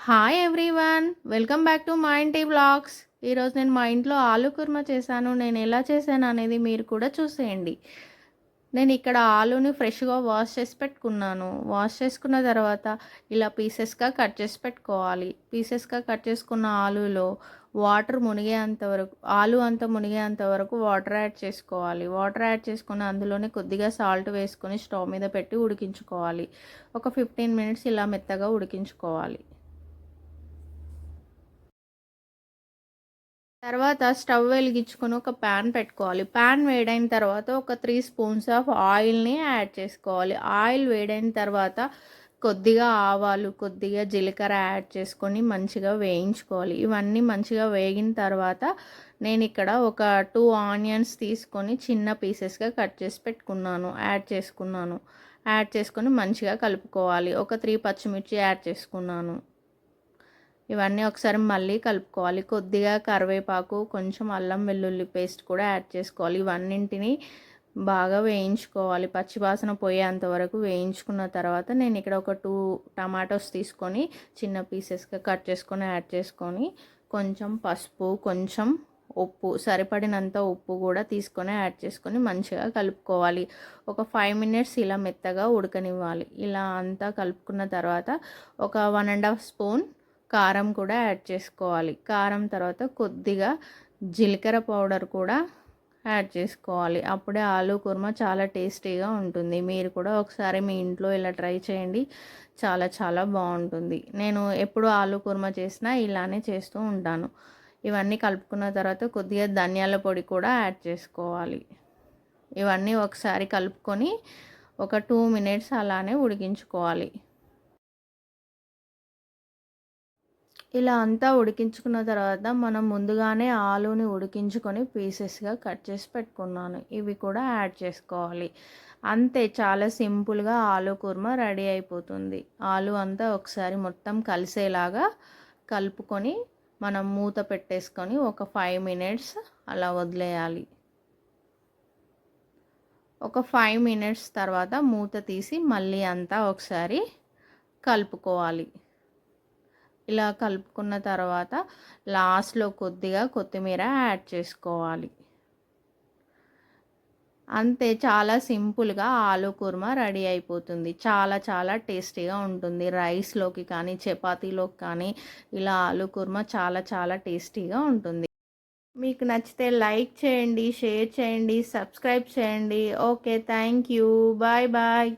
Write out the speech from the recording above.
Hi everyone, welcome back to మా ఇంటి vlogs. ఈరోజు నేను మా ఇంట్లో ఆలు కుర్మా చేశాను. నేను ఎలా చేశాను అనేది మీరు కూడా చూసేయండి. నేను ఇక్కడ ఆలుని ఫ్రెష్గా వాష్ చేసి పెట్టుకున్నాను. వాష్ చేసుకున్న తర్వాత ఇలా పీసెస్గా కట్ చేసి పెట్టుకోవాలి. పీసెస్గా కట్ చేసుకున్న ఆలులో వాటర్ మునిగేంత వరకు, ఆలు అంతా మునిగేంత వరకు వాటర్ యాడ్ చేసుకోవాలి. వాటర్ యాడ్ చేసుకుని అందులోనే కొద్దిగా సాల్ట్ వేసుకొని స్టవ్ మీద పెట్టి ఉడికించుకోవాలి. ఒక 15 మినిట్స్ ఇలా మెత్తగా ఉడికించుకోవాలి. తర్వాత స్టవ్ వెలిగించుకొని ఒక ప్యాన్ పెట్టుకోవాలి. ప్యాన్ వేడైన తర్వాత ఒక 3 స్పూన్స్ ఆఫ్ ఆయిల్ని యాడ్ చేసుకోవాలి. ఆయిల్ వేడైన తర్వాత కొద్దిగా ఆవాలు, కొద్దిగా జీలకర్ర యాడ్ చేసుకొని మంచిగా వేయించుకోవాలి. ఇవన్నీ మంచిగా వేగిన తర్వాత నేను ఇక్కడ ఒక 2 ఆనియన్స్ తీసుకొని చిన్న పీసెస్గా కట్ చేసి పెట్టుకున్నాను, యాడ్ చేసుకొని మంచిగా కలుపుకోవాలి. ఒక 3 పచ్చిమిర్చి యాడ్ చేసుకున్నాను. ఇవన్నీ ఒకసారి మళ్ళీ కలుపుకోవాలి. కొద్దిగా కరివేపాకు, కొంచెం అల్లం వెల్లుల్లి పేస్ట్ కూడా యాడ్ చేసుకోవాలి. ఇవన్నింటిని బాగా వేయించుకోవాలి. పచ్చివాసన పోయేంత వరకు వేయించుకున్న తర్వాత నేను ఇక్కడ ఒక 2 టమాటోస్ తీసుకొని చిన్న పీసెస్గా కట్ చేసుకొని యాడ్ చేసుకొని కొంచెం పసుపు, కొంచెం ఉప్పు, సరిపడినంత ఉప్పు కూడా తీసుకొని యాడ్ చేసుకొని మంచిగా కలుపుకోవాలి. ఒక 5 మినిట్స్ ఇలా మెత్తగా ఉడకనివ్వాలి. ఇలా అంతా కలుపుకున్న తర్వాత ఒక 1.5 స్పూన్ కారం కూడా యాడ్ చేసుకోవాలి. కారం తర్వాత కొద్దిగా జీలకర్ర పౌడర్ కూడా యాడ్ చేసుకోవాలి. అప్పుడే ఆలు కుర్మా చాలా టేస్టీగా ఉంటుంది. మీరు కూడా ఒకసారి మీ ఇంట్లో ఇలా ట్రై చేయండి. చాలా చాలా బాగుంటుంది. నేను ఎప్పుడు ఆలు కుర్మా చేసినా ఇలానే చేస్తూ ఉంటాను. ఇవన్నీ కలుపుకున్న తర్వాత కొద్దిగా ధనియాల పొడి కూడా యాడ్ చేసుకోవాలి. ఇవన్నీ ఒకసారి కలుపుకొని ఒక 2 మినిట్స్ అలానే ఉడికించుకోవాలి. ఇలా అంతా ఉడికించుకున్న తర్వాత మనం ముందుగానే ఆలుని ఉడికించుకొని పీసెస్గా కట్ చేసి పెట్టుకున్నాను. ఇవి కూడా యాడ్ చేసుకోవాలి. అంతే, చాలా సింపుల్గా ఆలు కుర్మా రెడీ అయిపోతుంది. ఆలు అంతా ఒకసారి మొత్తం కలిసేలాగా కలుపుకొని మనం మూత పెట్టేసుకొని ఒక 5 మినిట్స్ అలా వదిలేయాలి. ఒక 5 మినిట్స్ తర్వాత మూత తీసి మళ్ళీ అంతా ఒకసారి కలుపుకోవాలి. ఇలా కలుపుకున్న తర్వాత లాస్ట్లో కొద్దిగా కొత్తిమీర యాడ్ చేసుకోవాలి. అంతే, చాలా సింపుల్గా ఆలు కుర్మా రెడీ అయిపోతుంది. చాలా చాలా టేస్టీగా ఉంటుంది. రైస్లోకి కానీ చపాతీలోకి కానీ ఇలా ఆలు కుర్మా చాలా చాలా టేస్టీగా ఉంటుంది. మీకు నచ్చితే లైక్ చేయండి, షేర్ చేయండి, సబ్స్క్రైబ్ చేయండి. Okay, thank you. Bye bye.